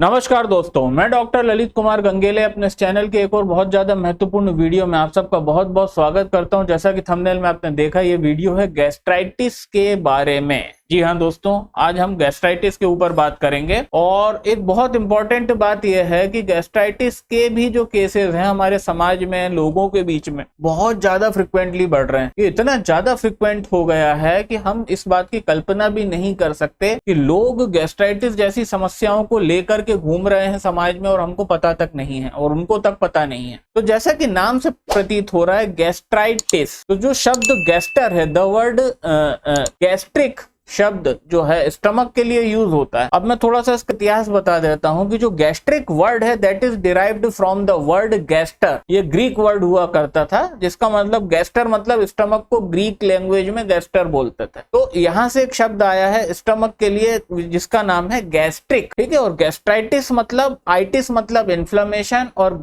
नमस्कार दोस्तों, मैं डॉक्टर ललित कुमार गंगेले अपने इस चैनल के एक और बहुत ज्यादा महत्वपूर्ण वीडियो में आप सबका बहुत बहुत स्वागत करता हूं। जैसा कि थंबनेल में आपने देखा, ये वीडियो है गैस्ट्राइटिस के बारे में। जी हाँ दोस्तों, आज हम गैस्ट्राइटिस के ऊपर बात करेंगे और एक बहुत इंपॉर्टेंट बात यह है कि गैस्ट्राइटिस के भी जो केसेस हैं हमारे समाज में लोगों के बीच में बहुत ज्यादा फ्रिक्वेंटली बढ़ रहे हैं। ये इतना ज्यादा फ्रिक्वेंट हो गया है कि हम इस बात की कल्पना भी नहीं कर सकते कि लोग गैस्ट्राइटिस जैसी समस्याओं को लेकर के घूम रहे हैं समाज में और हमको पता तक नहीं है और उनको तक पता नहीं है। तो जैसा कि नाम से प्रतीत हो रहा है गैस्ट्राइटिस, तो जो शब्द गैस्टर है, द वर्ड गैस्ट्रिक शब्द जो है स्टमक के लिए यूज होता है। अब मैं थोड़ा सा इसका इतिहास बता देता हूं कि जो गैस्ट्रिक वर्ड है that is derived from the word गैस्टर। ये ग्रीक वर्ड हुआ करता था जिसका मतलब गैस्टर मतलब स्टमक को ग्रीक लैंग्वेज में गैस्टर बोलते थे। तो यहां से एक शब्द आया है स्टमक के लिए जिसका नाम है गैस्ट्रिक, ठीक है। और गैस्ट्राइटिस मतलब आइटिस मतलब इन्फ्लेमेशन और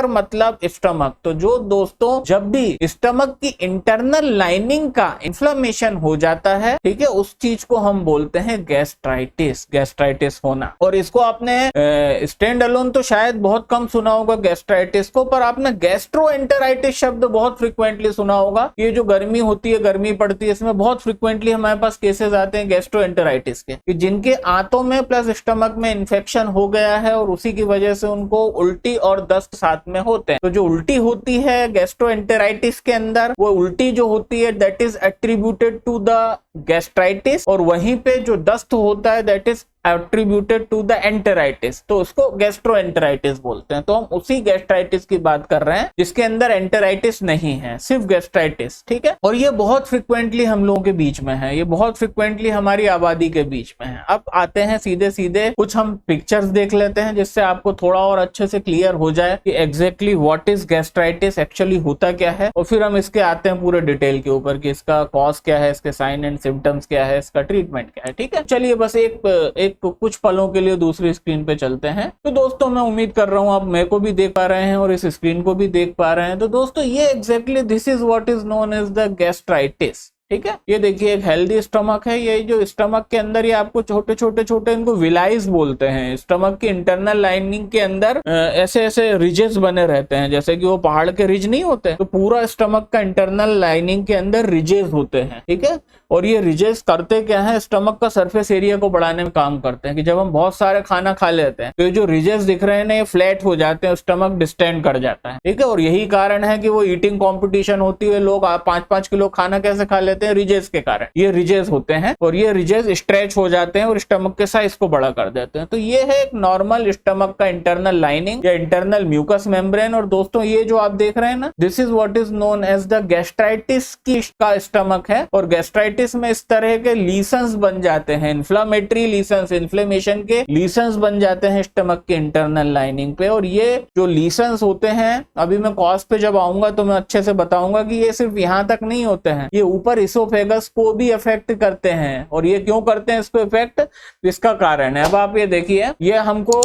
मतलब स्टमक। तो जो दोस्तों जब भी स्टमक की इंटरनल लाइनिंग का इन्फ्लेमेशन हो जाता है, ठीक है, उस चीज को हम बोलते हैं गैस्ट्राइटिस होना। और इसको आपने स्टैंड अलोन तो शायद बहुत कम सुना होगा गैस्ट्राइटिस को, पर आपने गैस्ट्रोएंटेराइटिस शब्द बहुत फ्रिक्वेंटली सुना होगा। ये जो गर्मी होती है, गर्मी पड़ती है, इसमें बहुत फ्रिक्वेंटली हमारे पास केसेस आते हैं गैस्ट्रोएंटेराइटिस के, कि जिनके आंतों में प्लस स्टमक में इन्फेक्शन हो गया है और उसी की वजह से उनको उल्टी और दस्त साथ में होते हैं। तो जो उल्टी होती है गैस्ट्रोएंटेराइटिस के अंदर, वो उल्टी जो होती है that is attributed to the gastritis, और वहीं पे जो दस्त होता है that is attributed to the enteritis. तो उसको गैस्ट्रोएंटेराइटिस बोलते हैं। तो हम उसी गैस्ट्राइटिस की बात कर रहे हैं जिसके अंदर एंटेराइटिस नहीं है, सिर्फ गैस्ट्राइटिस, ठीक है। और ये बहुत फ्रिक्वेंटली हम लोगों के बीच में है, ये बहुत फ्रिक्वेंटली हमारी आबादी के बीच में है। अब आते हैं सीधे कुछ हम पिक्चर्स देख लेते हैं जिससे आपको थोड़ा और अच्छे से क्लियर हो जाए कि exactly what is gastritis, actually होता क्या है। और फिर हम इसके आते हैं पूरे डिटेल के ऊपर कि इसका कॉज क्या है, इसके साइन एंड सिम्टम्स क्या है, इसका ट्रीटमेंट क्या है, ठीक है। चलिए बस एक कुछ पलों के लिए दूसरी स्क्रीन पे चलते हैं। तो दोस्तों मैं उम्मीद कर रहा हूं आप मेरे को भी देख पा रहे हैं और इस स्क्रीन को भी देख पा रहे हैं। तो दोस्तों ये exactly this is what is known as the gastritis, ठीक है। ये देखिए एक हेल्दी स्टमक है। ये जो स्टमक के अंदर ये आपको छोटे छोटे इनको विलाइज बोलते हैं। स्टमक की इंटरनल लाइनिंग के अंदर ऐसे रिजेस बने रहते हैं, जैसे कि वो पहाड़ के रिज नहीं होते, तो पूरा स्टमक का इंटरनल लाइनिंग के अंदर रिजेस होते हैं, ठीक है। और ये रिजेस करते क्या है, स्टमक का सरफेस एरिया को बढ़ाने में काम करते हैं। कि जब हम बहुत सारे खाना खा लेते हैं तो ये जो रिजेस दिख रहे हैं ना, ये फ्लैट हो जाते हैं, स्टमक डिस्टेंड कर जाता है, ठीक है। और यही कारण है कि वो ईटिंग कॉम्पिटिशन होती है, लोग 5-5 किलो खाना कैसे खा लेते हैं, रिजेस के कारण। ये रिजेस होते हैं और ये रिजेस स्ट्रेच हो जाते हैं और स्टमक के साइज को बड़ा कर देते हैं। तो ये है एक नॉर्मल स्टमक का इंटरनल लाइनिंग या इंटरनल म्यूकस मेम्ब्रेन। और दोस्तों ये जो आप देख रहे हैं ना, this is what is known as the gastritis का स्टमक है। और गैस्ट्राइटिस में इस तरह के लीशंस बन जाते हैं, इन्फ्लामेटरी लीशंस, इन्फ्लेमेशन के लीशंस बन जाते हैं स्टमक के इंटरनल लाइनिंग पे। और ये जो लीशंस होते हैं, अभी मैं कॉज पे जब आऊंगा तो मैं अच्छे से बताऊंगा कि ये सिर्फ यहां तक नहीं होते हैं, ये ऊपर इसोफेगस को भी अफेक्ट करते हैं। और ये क्यों करते हैं इसको इफेक्ट, इसका कारण है। अब आप ये देखिए, ये हमको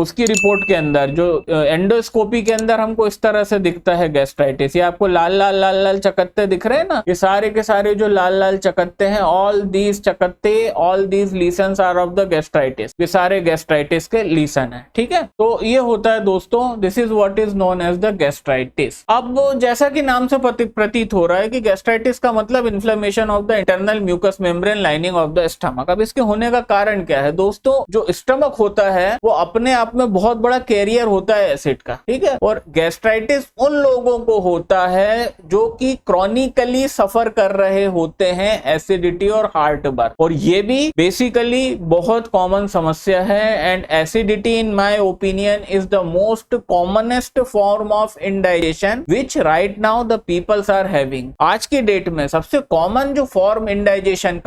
उसकी रिपोर्ट के अंदर जो एंडोस्कोपी के अंदर हमको इस तरह से दिखता है गैस्ट्राइटिस। ये आपको लाल लाल चकत्ते दिख रहे हैं ना, ये सारे के सारे जो लाल लाल चकत्ते हैं, ऑल दीज चकत्ते, all these lesions are of the gastritis. ये सारे गैस्ट्राइटिस के लीशन है, ठीक है। तो ये होता है दोस्तों, this is what is known as the gastritis. अब जैसा कि नाम से प्रतीत हो रहा है कि गैस्ट्राइटिस का मतलब inflammation of the internal mucous membrane lining of the stomach. अब इसके होने का कारण क्या है दोस्तों, जो स्टमक होता है वो अपने आप में बहुत बड़ा कैरियर होता है एसिड का, ठीक है। और गैस्ट्राइटिस उन लोगों को होता है जो कि क्रॉनिकली सफर कर रहे होते हैं एसिडिटी और हार्ट बर्न। और ये भी बेसिकली बहुत कॉमन समस्या है। And acidity in my opinion is the most commonest form of indigestion which right now the peoples are having. आज की डेट में सबसे कॉमन जो फॉर्म इंडाइजेशन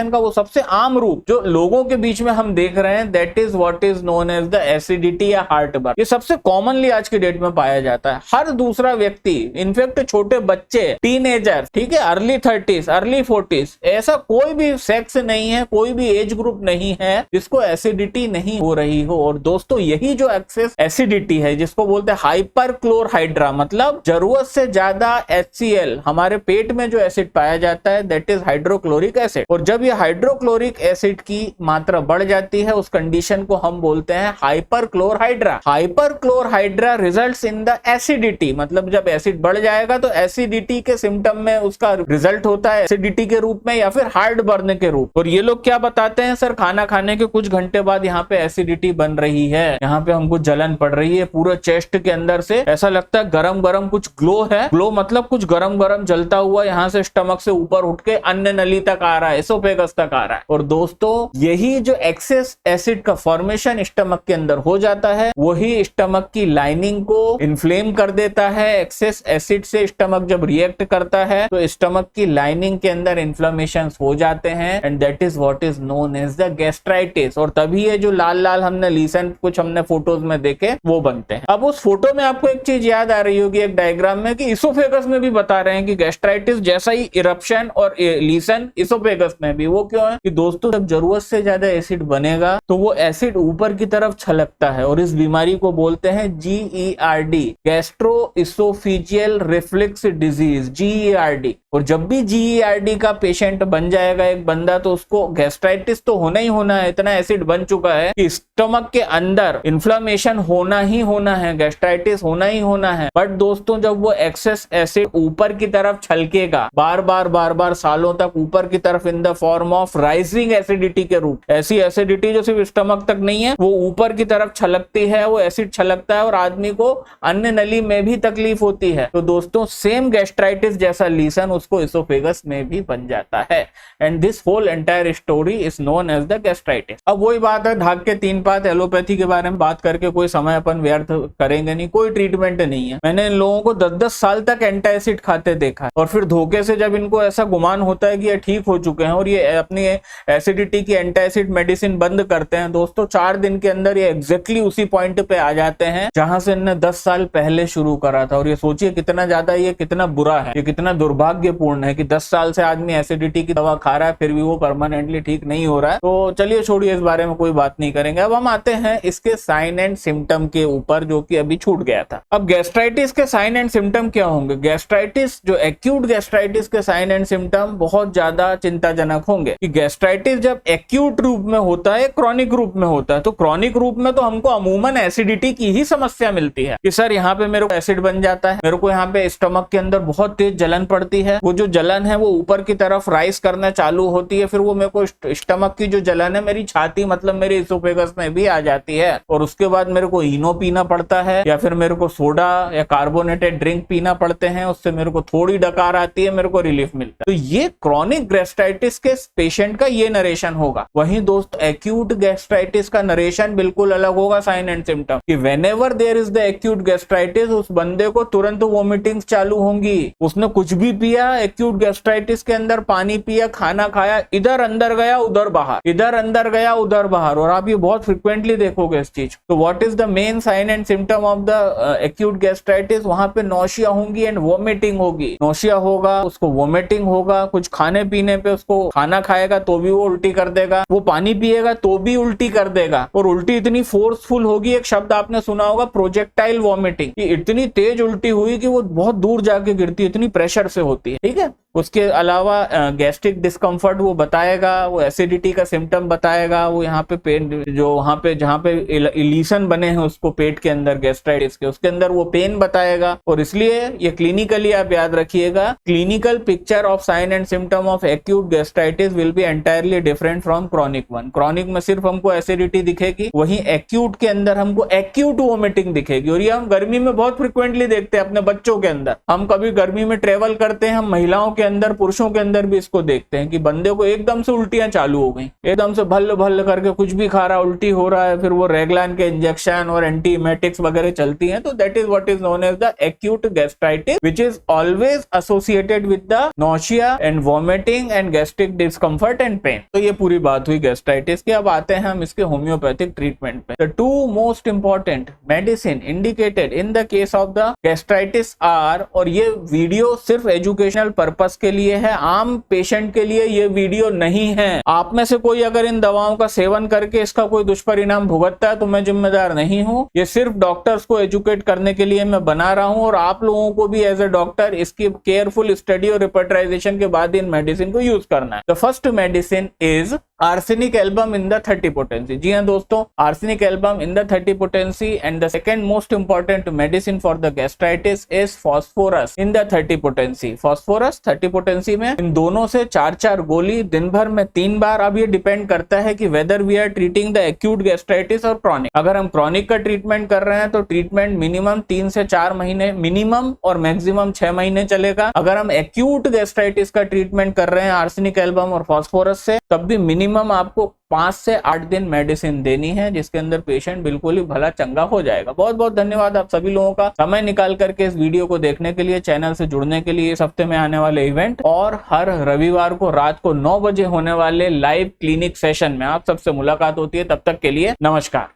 का वो सबसे आम रूप जो लोगों के बीच में हम देख रहे हैं, that is what is known as the acidity या हार्ट बर्न। ये सबसे कॉमनली आज की डेट में पाया जाता है। हर दूसरा व्यक्ति, इनफैक्ट छोटे बच्चे, टीनेजर, ठीक है, अर्ली 30s, अर्ली 40s, ऐसा कोई भी सेक्स नहीं है, कोई भी एज ग्रुप नहीं है जिसको एसिडिटी नहीं हो रही हो। और दोस्तों यही जो एक्सेस एसिडिटी है, जिसको बोलते हैं हाइपर क्लोरहाइड्रा, मतलब जरूरत से ज्यादा HCl, हमारे पेट में जो एसिड पाया जाता है, दैट इज हाइड्रोक्लोरिक एसिड। और जब ये हाइड्रोक्लोरिक एसिड की मात्रा बढ़ जाती है उस कंडीशन को हम बोलते हैं हाइपरक्लोरहाइड्रा। हाइपरक्लोरहाइड्रा रिजल्ट्स इन द एसिडिटी, मतलब जब एसिड बढ़ जाएगा तो एसिडिटी के सिम्टम में उसका रिजल्ट होता है एसिडिटी के रूप में या फिर हार्ट बर्न के रूप। और ये लोग क्या बताते हैं, सर खाना खाने के कुछ घंटे बाद यहाँ पे एसिडिटी बन रही है, यहाँ पे हमको जलन पड़ रही है, पूरा चेस्ट के अंदर से ऐसा लगता है गरम गरम कुछ ग्लो है, ग्लो मतलब कुछ गरम गरम जलता हुआ यहाँ से स्टमक से ऊपर उठ के अन्य नली तक आ रहा है, एसोफेगस तक आ रहा है। और दोस्तों यही जो एक्सेस एसिड का फॉर्मेशन स्टमक के अंदर हो जाता है वही स्टमक की लाइनिंग को इन्फ्लेम कर देता है। एक्सेस एसिड से स्टमक जब रिएक्ट करता है तो स्टमक की लाइनिंग के अंदर इन्फ्लेमेशन हो जाते हैं and that is what is known as the gastritis. और तभी ये जो लाल लाल हमने लीसन कुछ हमने फोटोज में देखे वो बनते हैं। अब उस फोटो में आपको एक चीज याद आ रही होगी एक डायग्राम में कि इसोफेगस में भी बता रहे हैं कि गैस्ट्राइटिस जैसा ही इरप्शन और लीसन इसोफेगस में भी। वो क्यों है कि दोस्तों जब जरूरत से ज्यादा एसिड बनेगा तो वो एसिड ऊपर की तरफ छलकता है और इस बीमारी को बोलते हैं GERD, gastro oesophageal reflux disease, GERD। और जब भी GERD का पेशेंट बन जाएगा एक बंदा तो उसको गैस्ट्राइटिस तो होना ही होना है, इतना एसिड बन चुका है कि स्टमक के अंदर इन्फ्लेमेशन होना ही होना है, गैस्ट्राइटिस होना ही होना है। बट दोस्तों जब वो एक्सेस एसिड ऊपर की तरफ छलकेगा बार बार सालों तक ऊपर की तरफ in the form of rising acidity के रूप, ऐसी एसिडिटी जो सिर्फ स्टमक तक नहीं है वो ऊपर की तरफ छलकती है, वो एसिड छलकता है और आदमी को अन्य नली में भी तकलीफ होती है। तो दोस्तों सेम गैस्ट्राइटिस जैसा लीसन उसको इसोफेगस में भी बन जाता है and this whole entire story is known as the gastritis. अब वही बात है ढाक के तीन पात, एलोपैथी के बारे में बात करके कोई समय अपन व्यर्थ करेंगे नहीं, कोई ट्रीटमेंट नहीं है। मैंने इन लोगों को 10-10 साल तक एंटासिड खाते देखा है और फिर धोखे से जब इनको ऐसा गुमान होता है कि ये ठीक हो चुके हैं और ये अपनी एसिडिटी की एंटासिड मेडिसिन बंद करते हैं, दोस्तों 4 दिन के अंदर ये एग्जैक्टली उसी पॉइंट पे आ जाते हैं जहां से इन्होंने 10 साल पहले शुरू करा था। और ये सोचिए कितना ज्यादा ये कितना बुरा है, ये कितना दुर्भाग्यपूर्ण है कि 10 साल से आदमी एसिडिटी की दवा खा रहा है फिर भी वो परमानेंटली ठीक नहीं हो रहा है। तो चलिए छोड़िए, इस बारे में कोई बात नहीं करेंगे। अब हम आते हैं इसके साइन एंड सिम्टम के ऊपर जो कि अभी छूट गया था। अब गैस्ट्राइटिस के साइन एंड सिम्टम क्या होंगे? गैस्ट्राइटिस जो एक्यूट गैस्ट्राइटिस के साइन एंड सिम्टम बहुत ज्यादा चिंताजनक होंगे कि गैस्ट्राइटिस जब एक्यूट रूप में होता है क्रॉनिक रूप में होता है। तो क्रॉनिक रूप में तो हमको अमूमन एसिडिटी की ही समस्या मिलती है कि सर यहाँ पे मेरे को एसिड बन जाता है, मेरे को यहाँ पे स्टमक के अंदर बहुत तेज जलन पड़ती है, वो जो जलन है वो ऊपर की तरफ राइज करना चालू होती है, फिर वो मेरे को स्टमक की जो जलन है मेरी छाती मतलब मेरे इसोफेगस में भी आ जाती है और उसके बाद मेरे को इनो पीना पड़ता है या फिर मेरे को सोडा या कार्बोनेटेड ड्रिंक पीना पड़ते हैं, उससे मेरे को थोड़ी डकार आती है, मेरे को रिलीफ मिलता है। तो ये क्रॉनिक गैस्ट्राइटिस के पेशेंट का ये नरेशन होगा। वहीं दोस्त एक्यूट गैस्ट्राइटिस का नरेशन बिल्कुल अलग होगा साइन एंड सिम्टम कि whenever there is the acute gastritis उस बंदे को तुरंत वोमिटिंग्स चालू होंगी। उसने कुछ भी पिया एक्यूट गैस्ट्राइटिस के अंदर, पानी पिया, खाना खाया, इधर अंदर गया उधर बाहर, इधर अंदर गया उधर बाहर, और आप ये बहुत फ्रिक्वेंटली देखोगे इस चीज। तो what is the main sign and symptom of the acute gastritis? वहां पे नौशिया होंगी एंड वोमिटिंग होगी। नौशिया होगा, उसको वोमिटिंग होगा, कुछ खाने पीने पे उसको खाना खाएगा तो भी वो उल्टी कर देगा, वो पानी पिएगा तो भी उल्टी कर देगा, और उल्टी इतनी फोर्सफुल होगी, एक शब्द आपने सुना होगा प्रोजेक्टाइल वोमिटिंग, कि इतनी तेज उल्टी हुई कि वो बहुत दूर जाके गिरती, इतनी प्रेशर से होती है। ठीक है, उसके अलावा गैस्ट्रिक डिस्कम्फर्ट वो बताएगा, वो एसिडिटी का सिम्टम बताएगा, वो यहाँ पे पेन जो वहां पे जहाँ पे इलीसन बने हैं उसको पेट के अंदर गैस्ट्राइटिस के, उसके अंदर वो पेन बताएगा। और इसलिए ये क्लिनिकली आप याद रखिएगा, clinical picture of sine and symptom of acute gastritis will be entirely different from chronic one. Chronic में सिर्फ हमको एसिडिटी दिखेगी, वहीं एक्यूट के अंदर हमको एक्यूट वोमिटिंग दिखेगी। और ये हम गर्मी में बहुत फ्रिक्वेंटली देखते हैं अपने बच्चों के अंदर। हम कभी गर्मी में ट्रेवल करते हैं, हम महिलाओं के अंदर, पुरुषों के अंदर भी इसको देखते हैं कि बंदे को एकदम से उल्टियां चालू हो गई, एकदम से भल्ल भल्ल करके कुछ भी खा रहा, उल्टी हो रहा है, फिर वो रेगलान के इंजेक्शन और एंटीएमेटिक्स वगैरह चलती हैं। तो that is what is known as the acute gastritis which is always associated with the nausea and vomiting and gastric discomfort and pain. तो ये पूरी बात हुई गैस्ट्राइटिस की। अब आते हैं हम इसके होम्योपैथिक ट्रीटमेंट पे। The two most important medicine indicated in the case of the gastritis are, और ये वीडियो सिर्फ एजुकेशनल पर्पज पर्पस के लिए है, आम पेशेंट के लिए ये वीडियो नहीं है। आप में से कोई अगर इन दवाओं का सेवन करके इसका कोई दुष्परिणाम भुगतता है तो मैं जिम्मेदार नहीं हूं। ये सिर्फ डॉक्टर्स को एजुकेट करने के लिए मैं बना रहा हूं और आप लोगों को भी एज ए डॉक्टर इसकी केयरफुल स्टडी और रिपर्टराइजेशन के बाद इन मेडिसिन को यूज करना है। The first medicine is arsenic album in the 30 potency। जी हाँ दोस्तों, arsenic album in the 30 potency and the second most important medicine for the gastritis is phosphorus in the 30 potency। Phosphorus 30 potency में इन दोनों से 4-4 गोली दिन भर में 3 बार। अब ये डिपेंड करता है कि whether we are treating the acute gastritis और क्रॉनिक। अगर हम क्रॉनिक का ट्रीटमेंट कर रहे हैं तो ट्रीटमेंट मिनिमम 3 से 4 महीने मिनिमम और मैक्सिमम 6 महीने चलेगा। अगर हम एक्यूट गैस्ट्राइटिस का ट्रीटमेंट कर रहे हैं आर्सेनिक एल्बम और फॉस्फोरस से, तब भी मिनिमम आपको 5 से 8 दिन मेडिसिन देनी है, जिसके अंदर पेशेंट बिल्कुल ही भला चंगा हो जाएगा। बहुत बहुत धन्यवाद आप सभी लोगों का समय निकाल करके इस वीडियो को देखने के लिए, चैनल से जुड़ने के लिए, इस हफ्ते में आने वाले इवेंट और हर रविवार को रात को 9 बजे होने वाले लाइव क्लिनिक सेशन में आप सबसे मुलाकात होती है। तब तक के लिए नमस्कार।